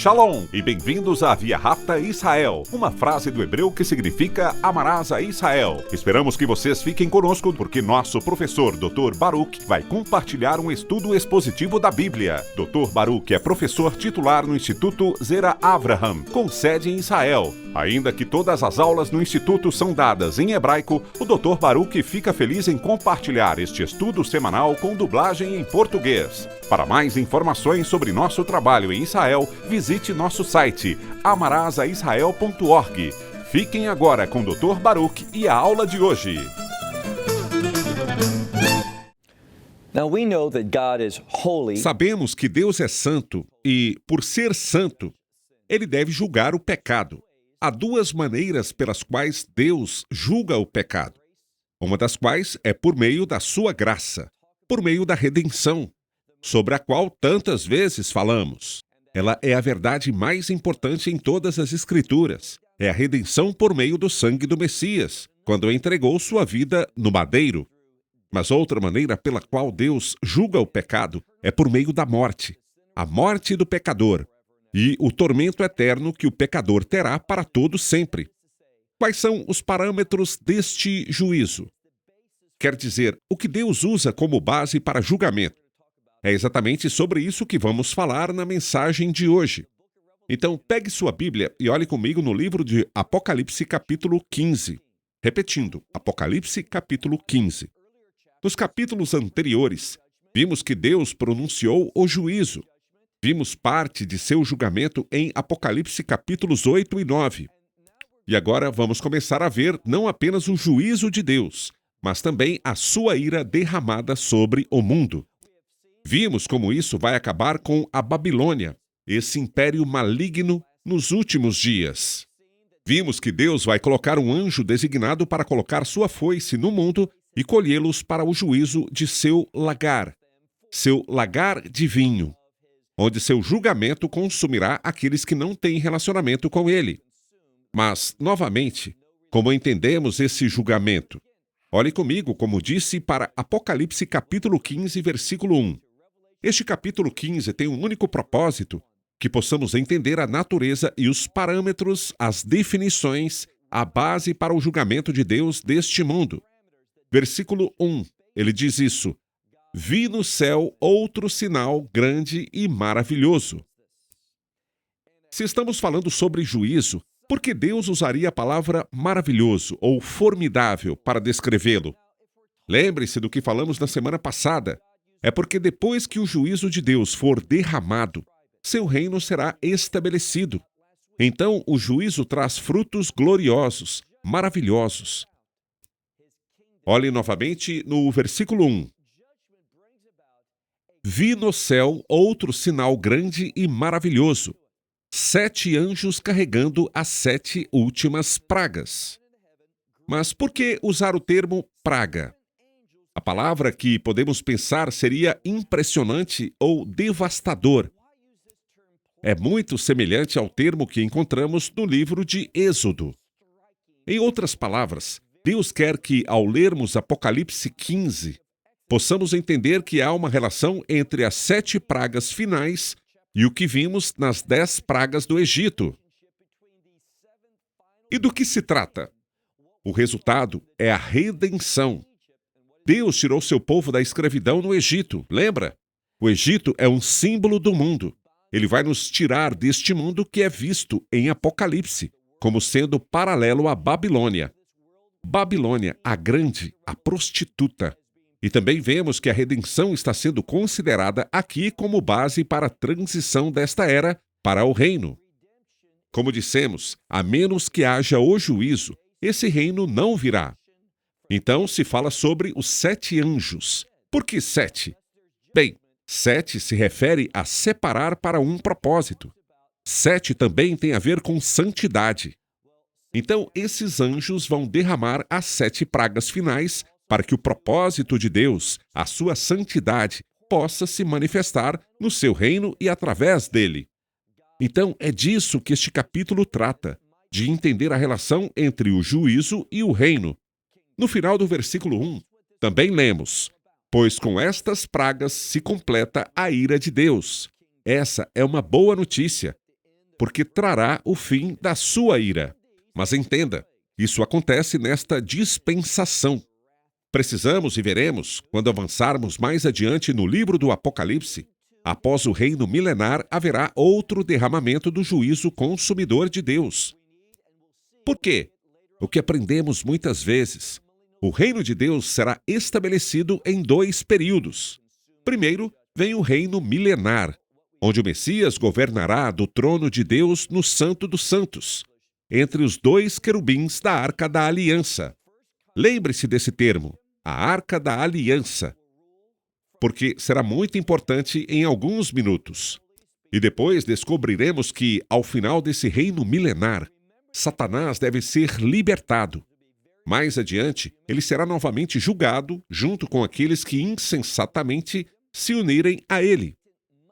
Shalom e bem-vindos à Via Rápida Israel, uma frase do hebreu que significa amarás a Israel. Esperamos que vocês fiquem conosco porque nosso professor Dr. Baruch vai compartilhar um estudo expositivo da Bíblia. Dr. Baruch é professor titular no Instituto Zera Avraham, com sede em Israel. Ainda que todas as aulas no Instituto são dadas em hebraico, o Dr. Baruch fica feliz em compartilhar este estudo semanal com dublagem em português. Para mais informações sobre nosso trabalho em Israel, visite nosso site amarasaisrael.org. Fiquem agora com o Dr. Baruch e a aula de hoje. Sabemos que Deus é santo e, por ser santo, Ele deve julgar o pecado. Há duas maneiras pelas quais Deus julga o pecado. Uma das quais é por meio da sua graça, por meio da redenção, sobre a qual tantas vezes falamos. Ela é a verdade mais importante em todas as Escrituras. É a redenção por meio do sangue do Messias, quando entregou sua vida no madeiro. Mas outra maneira pela qual Deus julga o pecado é por meio da morte, a morte do pecador, e o tormento eterno que o pecador terá para todo sempre. Quais são os parâmetros deste juízo? Quer dizer, o que Deus usa como base para julgamento. É exatamente sobre isso que vamos falar na mensagem de hoje. Então, pegue sua Bíblia e olhe comigo no livro de Apocalipse, capítulo 15. Repetindo, Apocalipse, capítulo 15. Nos capítulos anteriores, vimos que Deus pronunciou o juízo. Vimos parte de seu julgamento em Apocalipse capítulos 8 e 9. E agora vamos começar a ver não apenas o juízo de Deus, mas também a sua ira derramada sobre o mundo. Vimos como isso vai acabar com a Babilônia, esse império maligno nos últimos dias. Vimos que Deus vai colocar um anjo designado para colocar sua foice no mundo e colhê-los para o juízo de seu lagar de vinho, onde seu julgamento consumirá aqueles que não têm relacionamento com ele. Mas, novamente, como entendemos esse julgamento? Olhe comigo, como disse, para Apocalipse capítulo 15, versículo 1. Este capítulo 15 tem um único propósito, que possamos entender a natureza e os parâmetros, as definições, a base para o julgamento de Deus deste mundo. Versículo 1, ele diz isso: Vi no céu outro sinal grande e maravilhoso. Se estamos falando sobre juízo, por que Deus usaria a palavra maravilhoso ou formidável para descrevê-lo? Lembre-se do que falamos na semana passada. É porque depois que o juízo de Deus for derramado, seu reino será estabelecido. Então, o juízo traz frutos gloriosos, maravilhosos. Olhe novamente no versículo 1. Vi no céu outro sinal grande e maravilhoso, 7 anjos carregando as 7 últimas pragas. Mas por que usar o termo praga? A palavra que podemos pensar seria impressionante ou devastador. É muito semelhante ao termo que encontramos no livro de Êxodo. Em outras palavras, Deus quer que, ao lermos Apocalipse 15, possamos entender que há uma relação entre as 7 pragas finais e o que vimos nas 10 pragas do Egito. E do que se trata? O resultado é a redenção. Deus tirou seu povo da escravidão no Egito, lembra? O Egito é um símbolo do mundo. Ele vai nos tirar deste mundo que é visto em Apocalipse, como sendo paralelo à Babilônia. Babilônia, a grande, a prostituta. E também vemos que a redenção está sendo considerada aqui como base para a transição desta era para o reino. Como dissemos, a menos que haja o juízo, esse reino não virá. Então se fala sobre os 7 anjos. Por que 7? Bem, 7 se refere a separar para um propósito. 7 também tem a ver com santidade. Então esses anjos vão derramar as 7 pragas finais para que o propósito de Deus, a sua santidade, possa se manifestar no seu reino e através dele. Então, é disso que este capítulo trata, de entender a relação entre o juízo e o reino. No final do versículo 1, também lemos: Pois com estas pragas se completa a ira de Deus. Essa é uma boa notícia. porque trará o fim da sua ira. Mas entenda, isso acontece nesta dispensação. Precisamos e veremos, quando avançarmos mais adiante no livro do Apocalipse, após o reino milenar haverá outro derramamento do juízo consumidor de Deus. Por quê? O que aprendemos muitas vezes, o reino de Deus será estabelecido em 2 períodos. Primeiro, vem o reino milenar, onde o Messias governará do trono de Deus no Santo dos Santos, entre os 2 querubins da Arca da Aliança. Lembre-se desse termo, a Arca da Aliança, porque será muito importante em alguns minutos. E depois descobriremos que, ao final desse reino milenar, Satanás deve ser libertado. Mais adiante, ele será novamente julgado junto com aqueles que insensatamente se unirem a ele.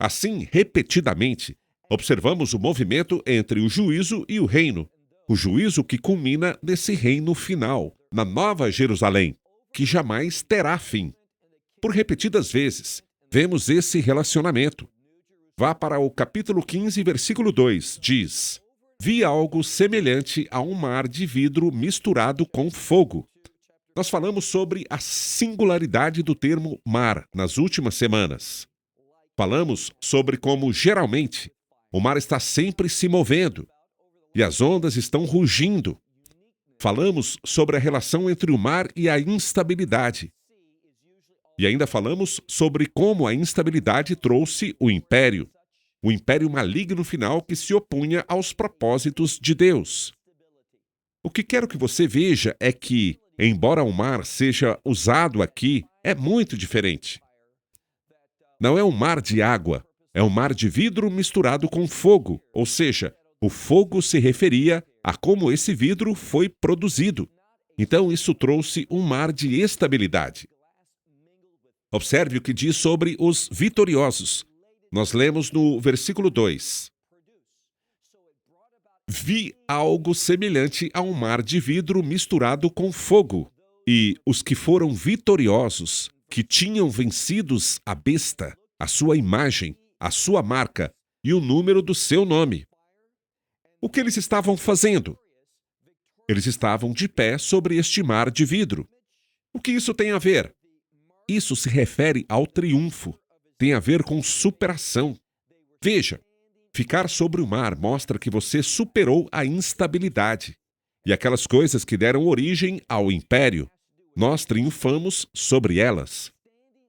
Assim, repetidamente, observamos o movimento entre o juízo e o reino, o juízo que culmina nesse reino final, na Nova Jerusalém, que jamais terá fim. Por repetidas vezes, vemos esse relacionamento. Vá para o capítulo 15, versículo 2, diz: Vi algo semelhante a um mar de vidro misturado com fogo. Nós falamos sobre a singularidade do termo mar nas últimas semanas. Falamos sobre como, geralmente, o mar está sempre se movendo e as ondas estão rugindo. Falamos sobre a relação entre o mar e a instabilidade. E ainda falamos sobre como a instabilidade trouxe o império maligno final que se opunha aos propósitos de Deus. O que quero que você veja é que, embora o mar seja usado aqui, é muito diferente. Não é um mar de água, é um mar de vidro misturado com fogo, ou seja, o fogo se referia a como esse vidro foi produzido. Então isso trouxe um mar de estabilidade. Observe o que diz sobre os vitoriosos. Nós lemos no versículo 2. Vi algo semelhante a um mar de vidro misturado com fogo, e os que foram vitoriosos, que tinham vencidos a besta, a sua imagem, a sua marca e o número do seu nome. O que eles estavam fazendo? Eles estavam de pé sobre este mar de vidro. O que isso tem a ver? Isso se refere ao triunfo. Tem a ver com superação. Veja, ficar sobre o mar mostra que você superou a instabilidade. E aquelas coisas que deram origem ao império, nós triunfamos sobre elas.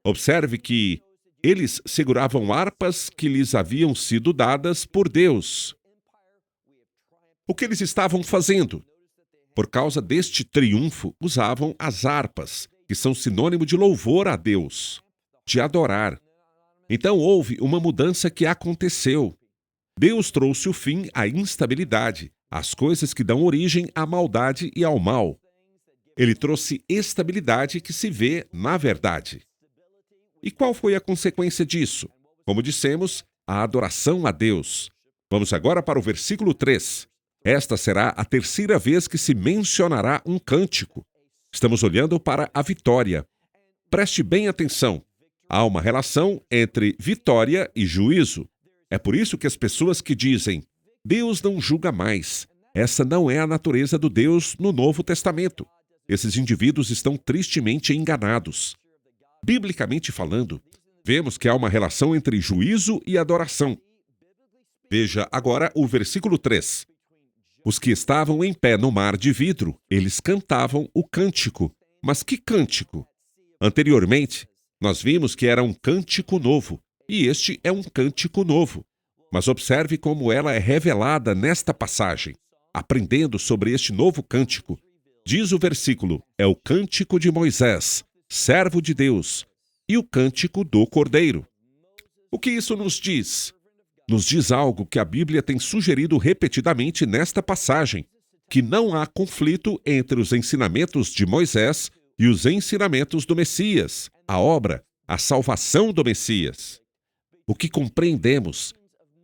Observe que eles seguravam harpas que lhes haviam sido dadas por Deus. O que eles estavam fazendo? Por causa deste triunfo, usavam as harpas, que são sinônimo de louvor a Deus, de adorar. Então houve uma mudança que aconteceu. Deus trouxe o fim à instabilidade, às coisas que dão origem à maldade e ao mal. Ele trouxe estabilidade que se vê na verdade. E qual foi a consequência disso? Como dissemos, a adoração a Deus. Vamos agora para o versículo 3. Esta será a 3ª vez que se mencionará um cântico. Estamos olhando para a vitória. Preste bem atenção. Há uma relação entre vitória e juízo. É por isso que as pessoas que dizem Deus não julga mais. Essa não é a natureza do Deus no Novo Testamento. Esses indivíduos estão tristemente enganados. Biblicamente falando, vemos que há uma relação entre juízo e adoração. Veja agora o versículo 3. Os que estavam em pé no mar de vidro, eles cantavam o cântico. Mas que cântico? Anteriormente, nós vimos que era um cântico novo, e este é um cântico novo. Mas observe como ela é revelada nesta passagem. Aprendendo sobre este novo cântico, diz o versículo, é o cântico de Moisés, servo de Deus, e o cântico do Cordeiro. O que isso nos diz? Nos diz algo que a Bíblia tem sugerido repetidamente nesta passagem, que não há conflito entre os ensinamentos de Moisés e os ensinamentos do Messias, a obra, a salvação do Messias. O que compreendemos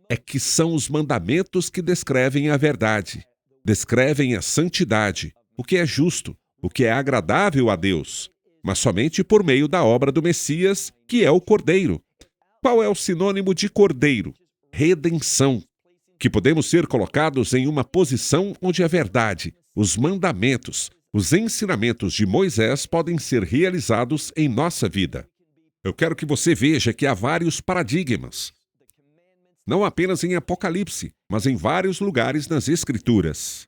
é que são os mandamentos que descrevem a verdade, descrevem a santidade, o que é justo, o que é agradável a Deus, mas somente por meio da obra do Messias, que é o Cordeiro. Qual é o sinônimo de Cordeiro? Redenção. que podemos ser colocados em uma posição onde a verdade, os mandamentos, os ensinamentos de Moisés podem ser realizados em nossa vida. Eu quero que você veja que há vários paradigmas, não apenas em Apocalipse, mas em vários lugares nas Escrituras.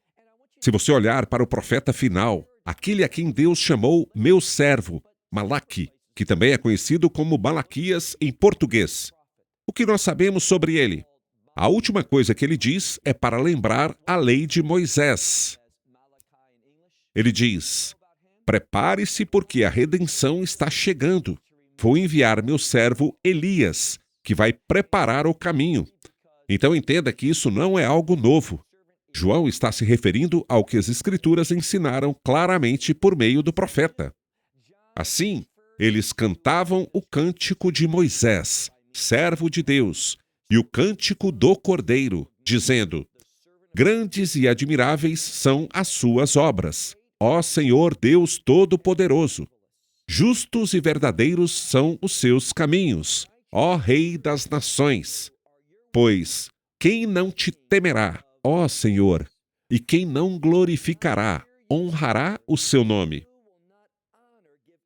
Se você olhar para o profeta final, aquele a quem Deus chamou meu servo, Malaque, que também é conhecido como Malaquias em português. O que nós sabemos sobre ele? A última coisa que ele diz é para lembrar a lei de Moisés. Ele diz: prepare-se porque a redenção está chegando. Vou enviar meu servo Elias, que vai preparar o caminho. Então entenda que isso não é algo novo. João está se referindo ao que as Escrituras ensinaram claramente por meio do profeta. Assim, eles cantavam o cântico de Moisés, servo de Deus, e o cântico do Cordeiro, dizendo: grandes e admiráveis são as suas obras, ó Senhor Deus Todo-Poderoso. Justos e verdadeiros são os seus caminhos, ó Rei das nações. Pois quem não te temerá, ó Senhor, e quem não glorificará, honrará o seu nome.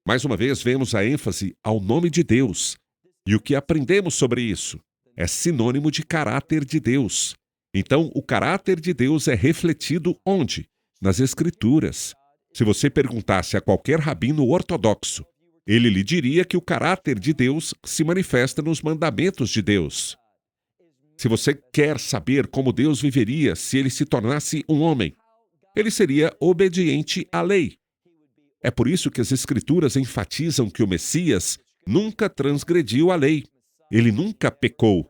Mais uma vez, vemos a ênfase ao nome de Deus. E o que aprendemos sobre isso? É sinônimo de caráter de Deus. Então, o caráter de Deus é refletido onde? Nas Escrituras. Se você perguntasse a qualquer rabino ortodoxo, ele lhe diria que o caráter de Deus se manifesta nos mandamentos de Deus. Se você quer saber como Deus viveria se ele se tornasse um homem, ele seria obediente à lei. É por isso que as Escrituras enfatizam que o Messias nunca transgrediu a lei. Ele nunca pecou.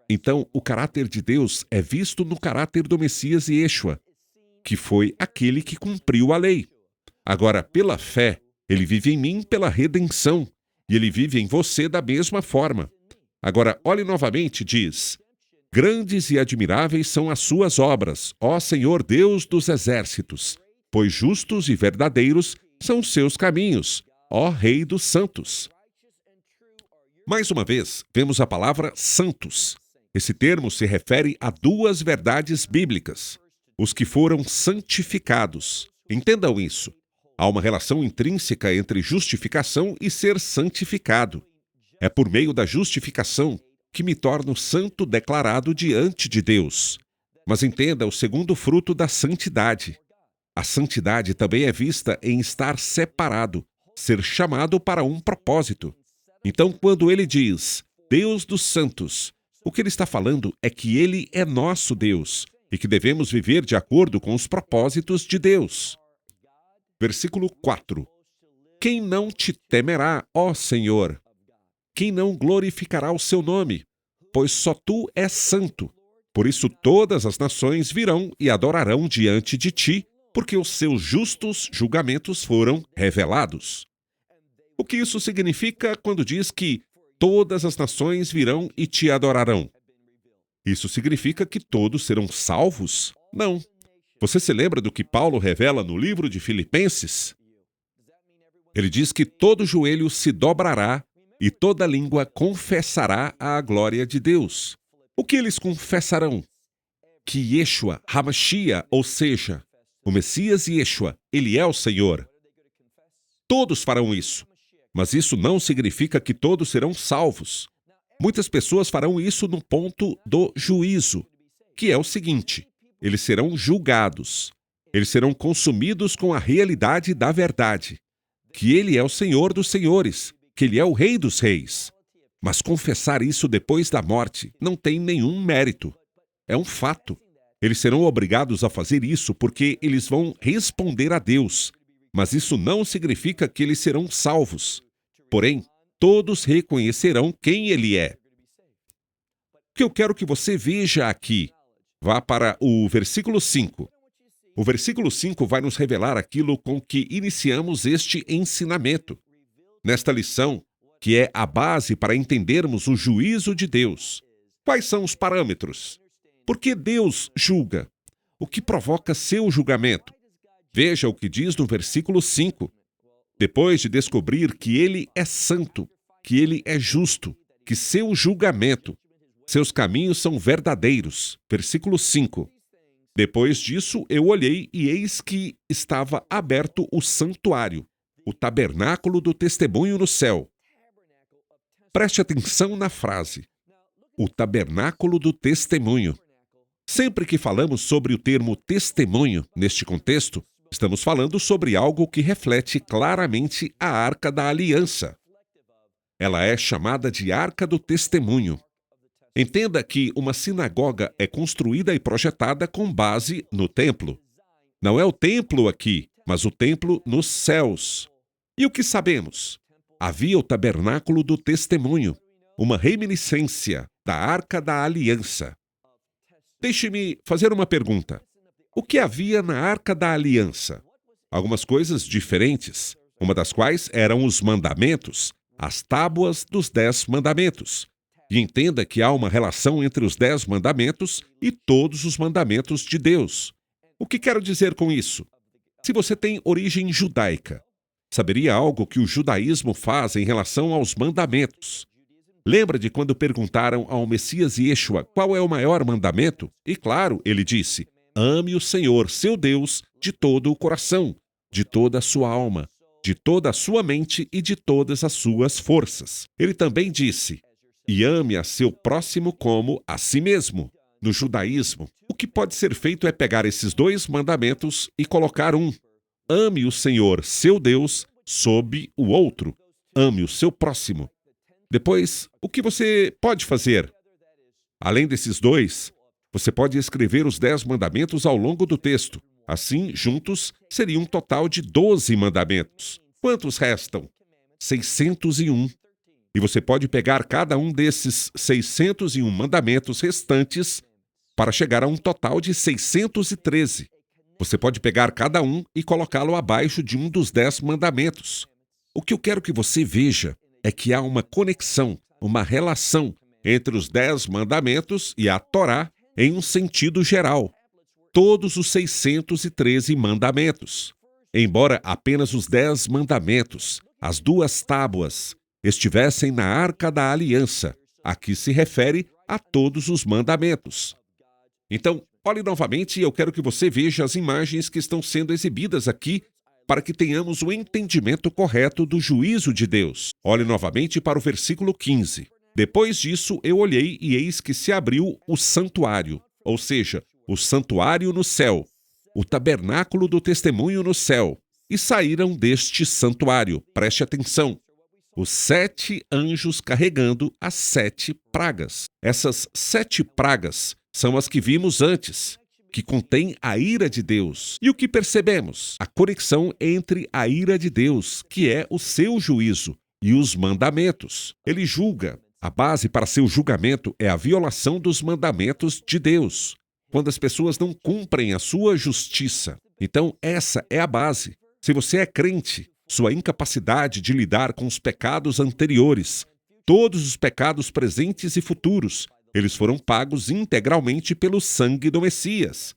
Então, o caráter de Deus é visto no caráter do Messias Yeshua, que foi aquele que cumpriu a lei. Agora, pela fé, ele vive em mim pela redenção, e ele vive em você da mesma forma. Agora, olhe novamente, diz: grandes e admiráveis são as suas obras, ó Senhor Deus dos exércitos, pois justos e verdadeiros são os seus caminhos, ó Rei dos santos. Mais uma vez, vemos a palavra santos. Esse termo se refere a duas verdades bíblicas: os que foram santificados. Entendam isso. Há uma relação intrínseca entre justificação e ser santificado. É por meio da justificação que me torno santo declarado diante de Deus. Mas entenda o segundo fruto da santidade. A santidade também é vista em estar separado, ser chamado para um propósito. Então, quando ele diz Deus dos santos, o que ele está falando é que ele é nosso Deus e que devemos viver de acordo com os propósitos de Deus. Versículo 4. Quem não te temerá, ó Senhor? Quem não glorificará o seu nome? Pois só tu és santo. Por isso todas as nações virão e adorarão diante de ti, porque os seus justos julgamentos foram revelados. O que isso significa quando diz que todas as nações virão e te adorarão? Isso significa que todos serão salvos? Não. Você se lembra do que Paulo revela no livro de Filipenses? Ele diz que todo joelho se dobrará e toda língua confessará a glória de Deus. O que eles confessarão? Que Yeshua, Hamashia, ou seja, o Messias Yeshua, ele é o Senhor. Todos farão isso, mas isso não significa que todos serão salvos. Muitas pessoas farão isso no ponto do juízo, que é o seguinte: eles serão julgados, eles serão consumidos com a realidade da verdade, que ele é o Senhor dos senhores, que ele é o Rei dos reis. Mas confessar isso depois da morte não tem nenhum mérito. É um fato. Eles serão obrigados a fazer isso porque eles vão responder a Deus. Mas isso não significa que eles serão salvos. Porém, todos reconhecerão quem ele é. O que eu quero que você veja aqui, vá para o versículo 5. O versículo 5 vai nos revelar aquilo com que iniciamos este ensinamento. Nesta lição, que é a base para entendermos o juízo de Deus. Quais são os parâmetros? Por que Deus julga? O que provoca seu julgamento? Veja o que diz no versículo 5. Depois de descobrir que ele é santo, que ele é justo, que seu julgamento Seus caminhos são verdadeiros. Versículo 5. Depois disso, eu olhei e eis que estava aberto o santuário, o tabernáculo do testemunho no céu. Preste atenção na frase. O tabernáculo do testemunho. Sempre que falamos sobre o termo testemunho, neste contexto, estamos falando sobre algo que reflete claramente a Arca da Aliança. Ela é chamada de Arca do Testemunho. Entenda que uma sinagoga é construída e projetada com base no templo. Não é o templo aqui, mas o templo nos céus. E o que sabemos? Havia o tabernáculo do testemunho, uma reminiscência da Arca da Aliança. Deixe-me fazer uma pergunta. O que havia na Arca da Aliança? Algumas coisas diferentes, uma das quais eram os mandamentos, as tábuas dos 10 mandamentos. E entenda que há uma relação entre os 10 mandamentos e todos os mandamentos de Deus. O que quero dizer com isso? Se você tem origem judaica, saberia algo que o judaísmo faz em relação aos mandamentos. Lembra de quando perguntaram ao Messias Yeshua qual é o maior mandamento? E claro, ele disse, ame o Senhor, seu Deus, de todo o coração, de toda a sua alma, de toda a sua mente e de todas as suas forças. Ele também disse, e ame a seu próximo como a si mesmo. No judaísmo, o que pode ser feito é pegar esses 2 mandamentos e colocar um. Ame o Senhor, seu Deus, sob o outro. Ame o seu próximo. Depois, o que você pode fazer? Além desses 2, você pode escrever os 10 mandamentos ao longo do texto. Assim, juntos, seria um total de 12 mandamentos. Quantos restam? 601. E você pode pegar cada um desses 601 mandamentos restantes para chegar a um total de 613. Você pode pegar cada um e colocá-lo abaixo de um dos 10 mandamentos. O que eu quero que você veja é que há uma conexão, uma relação entre os 10 mandamentos e a Torá em um sentido geral. Todos os 613 mandamentos. Embora apenas os 10 mandamentos, as 2 tábuas, estivessem na Arca da Aliança, aqui se refere a todos os mandamentos. Então, olhe novamente e eu quero que você veja as imagens que estão sendo exibidas aqui para que tenhamos o entendimento correto do juízo de Deus. Olhe novamente para o versículo 15. Depois disso, eu olhei e eis que se abriu o santuário, ou seja, o santuário no céu, o tabernáculo do testemunho no céu, e saíram deste santuário, preste atenção, os 7 anjos carregando as 7 pragas. Essas 7 pragas são as que vimos antes, que contêm a ira de Deus. E o que percebemos? A conexão entre a ira de Deus, que é o seu juízo, e os mandamentos. Ele julga. A base para seu julgamento é a violação dos mandamentos de Deus, quando as pessoas não cumprem a sua justiça. Então, essa é a base. Se você é crente, sua incapacidade de lidar com os pecados anteriores, todos os pecados presentes e futuros, eles foram pagos integralmente pelo sangue do Messias.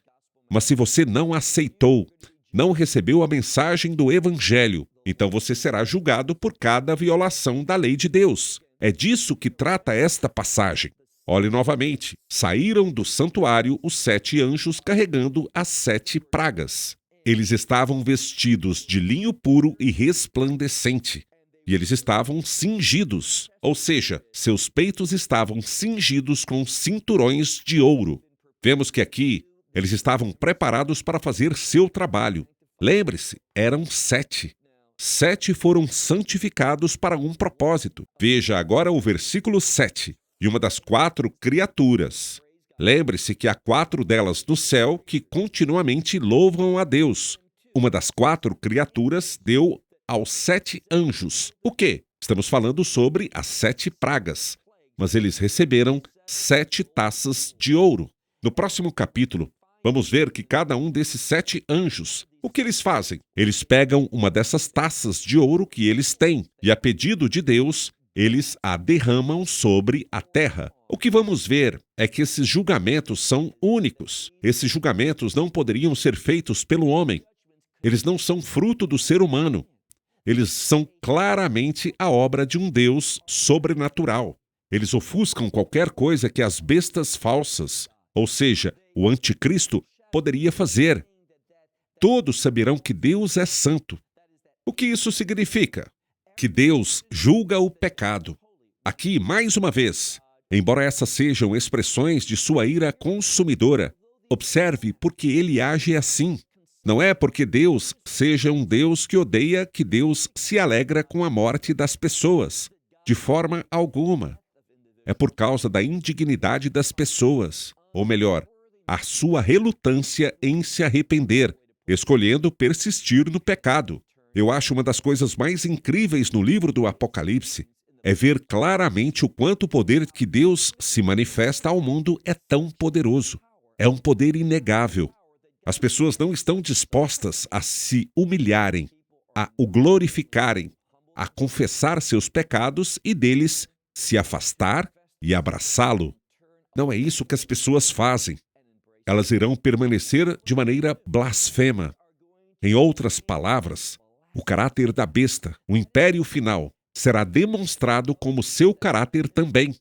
Mas se você não aceitou, não recebeu a mensagem do Evangelho, então você será julgado por cada violação da lei de Deus. É disso que trata esta passagem. Olhe novamente. Saíram do santuário os 7 anjos carregando as 7 pragas. Eles estavam vestidos de linho puro e resplandecente. E eles estavam cingidos, ou seja, seus peitos estavam cingidos com cinturões de ouro. Vemos que aqui eles estavam preparados para fazer seu trabalho. Lembre-se, eram 7. 7 foram santificados para um propósito. Veja agora o versículo 7. E uma das 4 criaturas. Lembre-se que há 4 delas no céu que continuamente louvam a Deus. Uma das 4 criaturas deu aos 7 anjos. O quê? Estamos falando sobre as 7 pragas. Mas eles receberam 7 taças de ouro. No próximo capítulo, vamos ver que cada um desses 7 anjos, o que eles fazem? Eles pegam uma dessas taças de ouro que eles têm e, a pedido de Deus, eles a derramam sobre a terra. O que vamos ver é que esses julgamentos são únicos. Esses julgamentos não poderiam ser feitos pelo homem. Eles não são fruto do ser humano. Eles são claramente a obra de um Deus sobrenatural. Eles ofuscam qualquer coisa que as bestas falsas, ou seja, o anticristo, poderia fazer. Todos saberão que Deus é santo. O que isso significa? Que Deus julga o pecado. Aqui, mais uma vez, embora essas sejam expressões de sua ira consumidora, observe porque ele age assim. Não é porque Deus seja um Deus que odeia que Deus se alegra com a morte das pessoas. De forma alguma. É por causa da indignidade das pessoas, ou melhor, a sua relutância em se arrepender, escolhendo persistir no pecado. Eu acho uma das coisas mais incríveis no livro do Apocalipse é ver claramente o quanto o poder que Deus se manifesta ao mundo é tão poderoso. É um poder inegável. As pessoas não estão dispostas a se humilharem, a o glorificarem, a confessar seus pecados e deles se afastar e abraçá-lo. Não é isso que as pessoas fazem. Elas irão permanecer de maneira blasfema. Em outras palavras, o caráter da besta, o império final, será demonstrado como seu caráter também.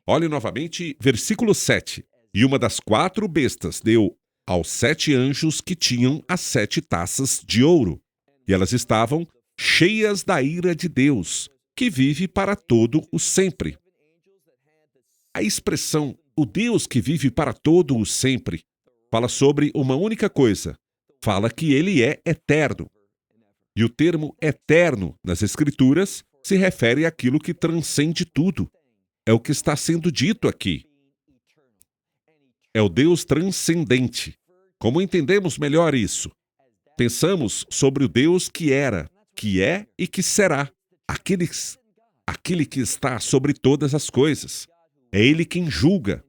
Olhe novamente, versículo 7. E uma das 4 bestas deu aos 7 anjos que tinham as 7 taças de ouro. E elas estavam cheias da ira de Deus, que vive para todo o sempre. A expressão, o Deus que vive para todo o sempre, fala sobre uma única coisa. Fala que ele é eterno. E o termo eterno nas Escrituras se refere àquilo que transcende tudo. É o que está sendo dito aqui. É o Deus transcendente. Como entendemos melhor isso? Pensamos sobre o Deus que era, que é e que será. Aquele que está sobre todas as coisas. É Ele quem julga.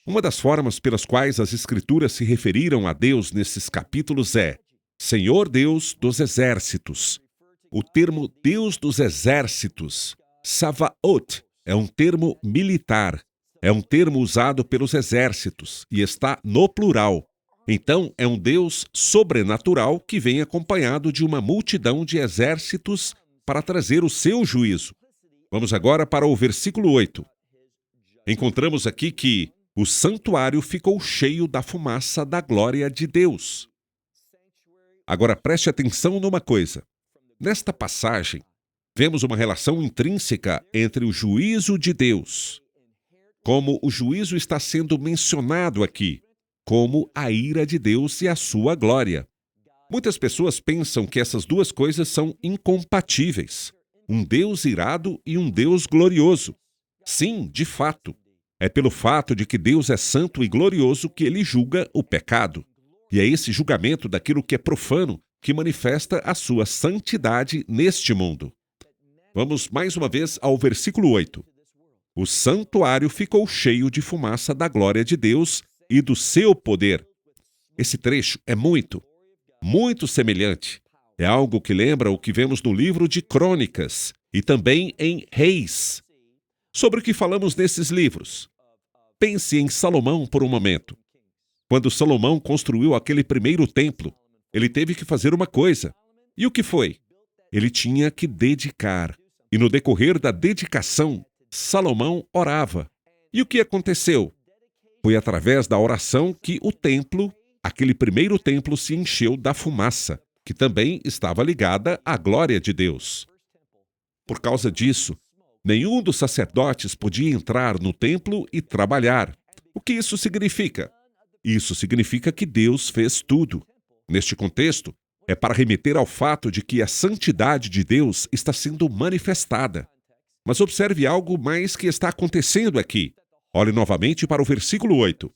Uma das formas pelas quais as Escrituras se referiram a Deus nesses capítulos é Senhor Deus dos Exércitos. O termo Deus dos Exércitos, Savaot, é um termo militar. É um termo usado pelos exércitos e está no plural. Então, é um Deus sobrenatural que vem acompanhado de uma multidão de exércitos para trazer o seu juízo. Vamos agora para o versículo 8. Encontramos aqui que o santuário ficou cheio da fumaça da glória de Deus. Agora preste atenção numa coisa. Nesta passagem, vemos uma relação intrínseca entre o juízo de Deus, como o juízo está sendo mencionado aqui, como a ira de Deus e a sua glória. Muitas pessoas pensam que essas duas coisas são incompatíveis. Um Deus irado e um Deus glorioso. Sim, de fato. É pelo fato de que Deus é santo e glorioso que ele julga o pecado. E é esse julgamento daquilo que é profano que manifesta a sua santidade neste mundo. Vamos mais uma vez ao versículo 8. O santuário ficou cheio de fumaça da glória de Deus e do seu poder. Esse trecho é muito semelhante. É algo que lembra o que vemos no livro de Crônicas e também em Reis. Sobre o que falamos nesses livros. Pense em Salomão por um momento. Quando Salomão construiu aquele primeiro templo, ele teve que fazer uma coisa. E o que foi? Ele tinha que dedicar. E no decorrer da dedicação, Salomão orava. E o que aconteceu? Foi através da oração que o templo, aquele primeiro templo, se encheu da fumaça, que também estava ligada à glória de Deus. Por causa disso, nenhum dos sacerdotes podia entrar no templo e trabalhar. O que isso significa? Isso significa que Deus fez tudo. Neste contexto, é para remeter ao fato de que a santidade de Deus está sendo manifestada. Mas observe algo mais que está acontecendo aqui. Olhe novamente para o versículo 8.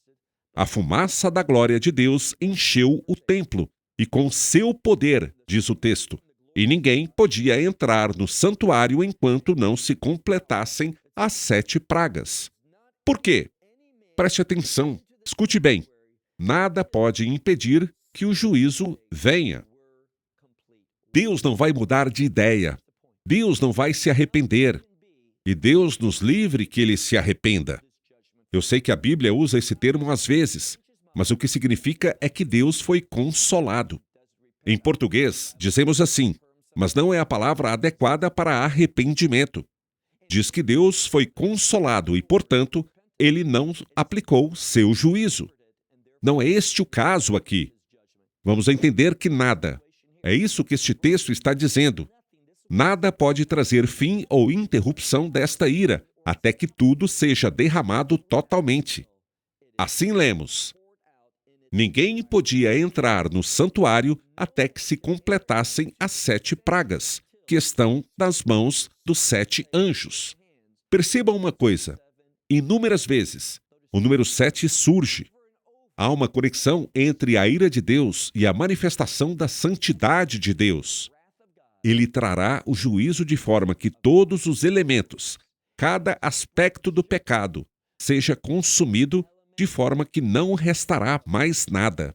A fumaça da glória de Deus encheu o templo, e com seu poder, diz o texto, e ninguém podia entrar no santuário enquanto não se completassem as 7 pragas. Por quê? Preste atenção, escute bem. Nada pode impedir que o juízo venha. Deus não vai mudar de ideia. Deus não vai se arrepender. E Deus nos livre que ele se arrependa. Eu sei que a Bíblia usa esse termo às vezes, mas o que significa é que Deus foi consolado. Em português, dizemos assim, mas não é a palavra adequada para arrependimento. diz que Deus foi consolado e, portanto, ele não aplicou seu juízo. Não é este o caso aqui. Vamos entender que nada. É isso que este texto está dizendo. Nada pode trazer fim ou interrupção desta ira, até que tudo seja derramado totalmente. Assim lemos: ninguém podia entrar no santuário até que se completassem as 7 pragas, que estão nas mãos dos 7 anjos. Percebam uma coisa: inúmeras vezes, o número 7 surge. Há uma conexão entre a ira de Deus e a manifestação da santidade de Deus. Ele trará o juízo de forma que todos os elementos, cada aspecto do pecado, seja consumido de forma que não restará mais nada,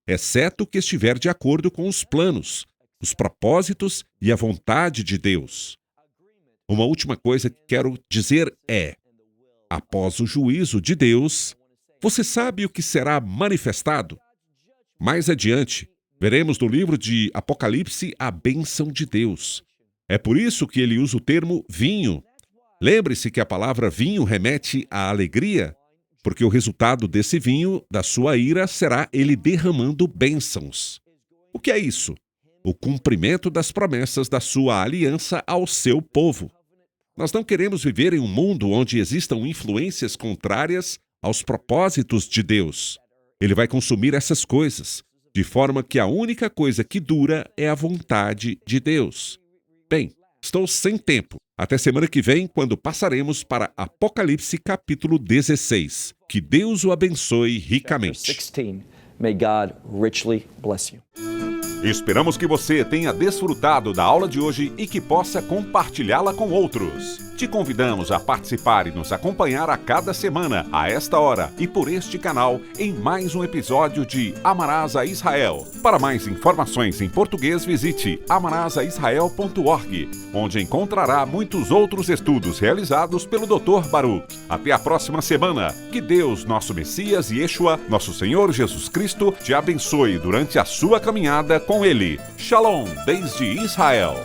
exceto o que estiver de acordo com os planos, os propósitos e a vontade de Deus. Uma última coisa que quero dizer é: após o juízo de Deus, você sabe o que será manifestado? Mais adiante, veremos no livro de Apocalipse a bênção de Deus. É por isso que ele usa o termo vinho. Lembre-se que a palavra vinho remete à alegria, porque o resultado desse vinho, da sua ira, será ele derramando bênçãos. O que é isso? O cumprimento das promessas da sua aliança ao seu povo. Nós não queremos viver em um mundo onde existam influências contrárias aos propósitos de Deus. Ele vai consumir essas coisas, de forma que a única coisa que dura é a vontade de Deus. Bem, estou sem tempo. Até semana que vem, quando passaremos para Apocalipse capítulo 16. Que Deus o abençoe ricamente. May God richly bless you. Esperamos que você tenha desfrutado da aula de hoje e que possa compartilhá-la com outros. Te convidamos a participar e nos acompanhar a cada semana, a esta hora e por este canal, em mais um episódio de Amarás a Israel. Para mais informações em português, visite amarasaisrael.org, onde encontrará muitos outros estudos realizados pelo Dr. Baruch. Até a próxima semana. Que Deus, nosso Messias e Yeshua, nosso Senhor Jesus Cristo, te abençoe durante a sua caminhada com Ele. Shalom, desde Israel.